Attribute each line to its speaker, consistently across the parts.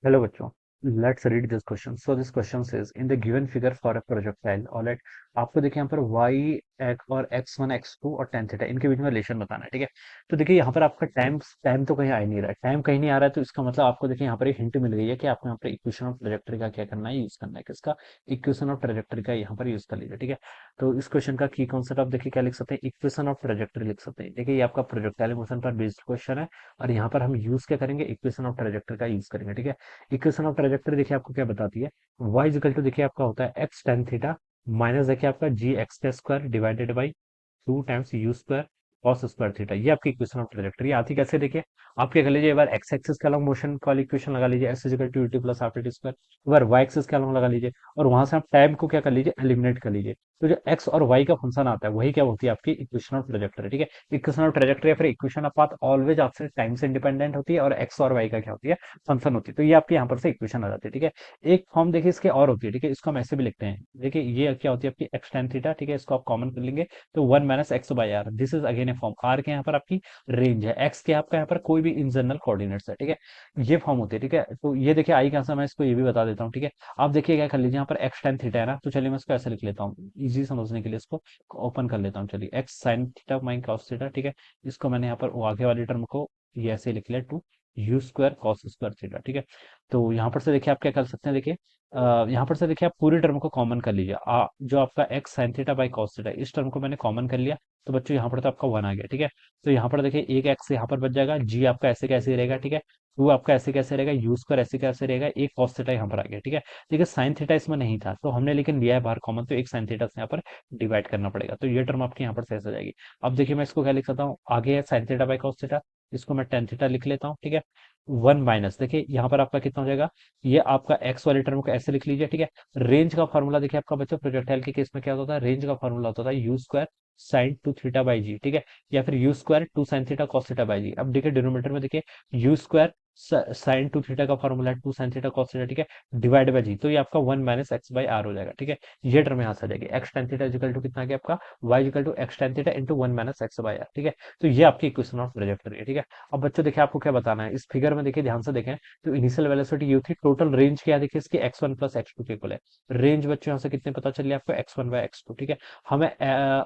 Speaker 1: Hello, बच्चों. Let's read this question. So this question says, in the given figure for a projectile, all right, आपको देखिए यहाँ पर y एक और x1 x2 और tan थीटा इनके बीच में रिलेशन बताना है. ठीक है. तो देखिए यहाँ पर आपका टाइम तो कहीं आ ही नहीं रहा है. टाइम कहीं नहीं आ रहा है, तो इसका मतलब आपको देखिए यहाँ पर एक हिंट मिल गई है कि आपको यहाँ पर इक्वेशन ऑफ ट्रेजेक्टरी का क्या करना है, यूज करना है. किसका? इक्वेशन ऑफ ट्रेजेक्टरी का यहाँ पर यूज कर लीजिए. ठीक है. तो इस क्वेश्चन का की कॉन्सेप्ट आप देखिए क्या लिख सकते हैं, इक्वेशन ऑफ ट्रेजेक्टरी लिख सकते हैं. देखिए ये आपका प्रोजेक्टाइल मोशन पर बेस्ड क्वेश्चन है, और यहाँ पर हम यूज क्या करेंगे, इक्वेशन ऑफ ट्रेजेक्टरी का यूज करेंगे. ठीक है. इक्वेशन ऑफ ट्रेजेक्टरी देखिए आपको क्या बताती है, y इक्वल टू देखिए आपका होता है एक्स टेन थीटा माइनस देखिए आपका जी एक्स का square divided by 2 times you square cos square theta. ये आपकी इक्वेशन ऑफ ट्रेजेक्टरी आती कैसे, देखिए आप क्या कर लीजिए, एक बार एक्स एक्सिस का अलॉन्ग मोशन वाली इक्वेशन लगा लीजिए, X equal to T plus half T square. एक बार वाई एक्सिस का अलॉन्ग लगा लीजिए, और वहां से आप टाइम को क्या कर लीजिए, एलिमिनेट कर लीजिए. तो जो एक्स और वाई का फंक्शन आता है वही क्या होती है, आपकी इक्वेशन ऑफ ट्रेजेक्टरी. ठीक है. इक्वेशन ऑफ ट्रेजेक्टरी या फिर इक्वेशन ऑफ पाथ ऑलवेज आपसे टाइम से इंडिपेंडेंट होती है, और एक्स और वाई का क्या होती है, फंक्शन होती है. तो ये आपके यहाँ पर से इक्वेशन आ जाती है. ठीक है. एक फॉर्म देखिए इसके और होती है. ठीक है. इसको हम ऐसे भी लिखते हैं, देखिए ये क्या होती है आपकी एक्स टेन थीटा. ठीक है. इसको आप कॉमन कर लेंगे, तो 1 - x/r. This is again a form. R के यहाँ पर आपकी रेंज है, एक्स के आपका यहाँ पर कोई भी इन जनरल कोऑर्डिनेट्स है. ठीक है. ये फॉर्म होती है. ठीक है. तो ये देखिए आई का आंसर मैं इसको ये भी बता देता हूँ. ठीक है. आप देखिए क्या कर लीजिए, यहाँ पर एक्स टेन थीटा है ना, तो चलिए मैं इसको ऐसे लिख लेता हूँ इजी समझने के लिए. इसको ओपन कर लेता हूँ. चलिए x sine theta mine cos theta. ठीक है. इसको मैंने यहाँ पर वो आगे वाली टर्म को ये ऐसे लिख लिया, two U square cos square theta. ठीक है. तो यहाँ पर से देखिए आप क्या कर सकते हैं, देखिए यहाँ पर से देखिए आप पूरी टर्म को कॉमन कर लीजिए. जो आपका x sine theta by cos theta, इस टर्म को मैंने कॉमन कर लिया, तो बच्चों यहाँ पर तो आपका वन आ गया. ठीक है. तो यहाँ पर देखिए एक एक्स यहाँ पर बच जाएगा, जी आपका ऐसे कैसे रहेगा. ठीक है. टू आपका ऐसे कैसे रहेगा, यू स्क्वायर ऐसे कैसे रहेगा, एक कॉस थीटा यहाँ पर आ गया. ठीक है. देखिए साइन थीटा इसमें नहीं था, तो हमने लेकिन लिया है बाहर कॉमन, तो एक साइन थीटा से यहाँ पर डिवाइड करना पड़ेगा. तो ये टर्म आपकी यहाँ पर शेष हो जाएगी. अब देखिए मैं इसको क्या लिख सकता हूँ, आगे है sine theta by cos theta, इसको मैं टेन थीटा लिख लेता हूँ. ठीक है. वन माइनस देखिए यहाँ पर आपका कितना हो जाएगा, ये आपका एक्स वाले टर्म को ऐसे लिख लीजिए. ठीक है. रेंज का फॉर्मूला देखिए आपका बच्चों प्रोजेक्टाइल के केस में क्या होता है, रेंज का फॉर्मूला होता है u square sine two theta by g. ठीक है. या फिर u square two sine theta cos theta by g. अब देखिए डिनोमिनेटर में देखिए u square sine two theta का formula two sine theta cos theta. ठीक है. डिवाइड बाई जी, तो ये आपका 1 - x/r हो जाएगा. ठीक है. ये टर्म यहाँ से आ जाएगी, X tan theta equal to कितना आ गया आपका, Y equal to X tan theta into 1 - x/r. ठीक है. तो ये आपकी इक्वेशन ऑफ ट्रेजेक्टरी है. ठीक है. अब बच्चों देखिए आपको क्या बताना है, इस फिगर में देखिए ध्यान से देखें, तो इनिशियल वेलोसिटी यू थी, टोटल रेंज क्या है देखिए इसकी X one plus x two के इक्वल है. रेंज बच्चों यहाँ से कितने पता चल गया आपको, X one by X two. ठीक है. हमें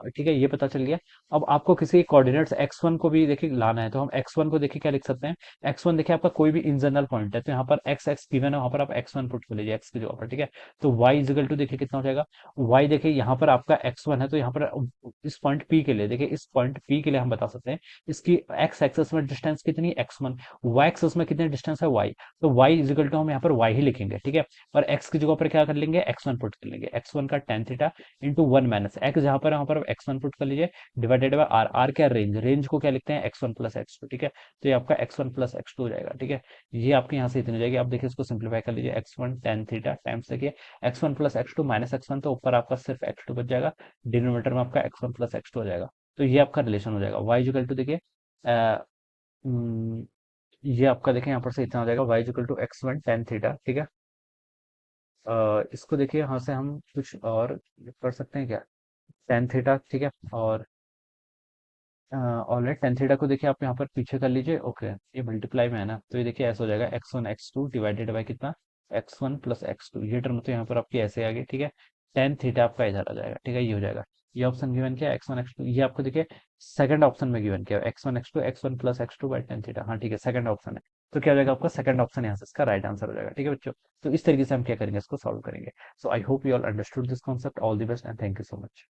Speaker 1: ठीक है ये पता चल गया. अब आपको किसी कोऑर्डिनेट्स एक्स वन को भी देखिए लाना है, तो हम एक्स वन को देखिए क्या लिख सकते हैं, एक्स वन देखिए आपका कोई भी इंजनरल पॉइंट है, तो यहाँ पर एक्स एक्स गिवन है, वहां पर आप एक्स वन पुट कर लीजिए एक्स की जगह पर. ठीक है. तो वाई इजिकल टू देखिए कितना हो जाएगा, वाई देखिए यहाँ पर आपका एक्स वन है, तो यहाँ पर इस पॉइंट पी के लिए देखिए, इस पॉइंट पी के लिए हम बता सकते हैं इसकी एक्स एक्सेस में डिस्टेंस कितनी है, एक्स वन. वाई एक्सेस में कितनी डिस्टेंस है, वाई. तो वाई इजिकल टू हम यहाँ पर वाई ही लिखेंगे. ठीक है. और एक्स की जगह पर क्या कर लेंगे, एक्स वन पुट कर लेंगे, एक्स वन का ten theta into one minus x जहां पर है, वहां पर एक्स वन पुट कर लीजिए, डिवाइडेड बाय आर. आर क्या, रेंज. रेंज को क्या लिखते हैं, X one plus x two. ठीक है. तो ये आपका X one plus x two हो जाएगा. ठीक है. ये आपके यहाँ से इतनी हो जाएगी. आप देखिए इसको सिंप्लीफाई कर लीजिए, x one tan theta times देखिए x one plus x two minus x one, तो ऊपर आपका सिर्फ एक्स टू बच जाएगा, डिनोमिनेटर में आपका X one plus x two हो जाएगा. तो ये आपका रिलेशन हो जाएगा, वाई इक्वल टू देखिए ये आपका देखें यहाँ पर से इतना हो जाएगा, Y equal to X one tan theta. ठीक है. इसको देखिए यहाँ से हम कुछ और कर सकते हैं क्या, टेन थीटा. ठीक है. और टेन थीटा को देखिए आप यहाँ पर पीछे कर लीजिए. ओके. ये मल्टीप्लाई में है ना, तो ये देखिए ऐसा हो जाएगा, x one x two divided by कितना, x one plus x two. ये टर्म तो यहाँ पर आपकी ऐसे आ गई. ठीक है. टेन थीटा आपका इधर आ जाएगा. ठीक है. ये हो जाएगा. ये ऑप्शन गिवन किया एक्स वन एक्स टू, ये आपको देखिए सेकंड ऑप्शन में गिवन किया x one plus x two by tan theta. हाँ ठीक है, सेकंड ऑप्शन है. तो क्या हो जाएगा आपका, सेकंड ऑप्शन यहाँ से इसका राइट आंसर हो जाएगा. ठीक है बच्चों. तो इस तरीके से हम क्या करेंगे, इसको सॉल्व करेंगे. So I hope you all understood this concept. All the best and thank you so much.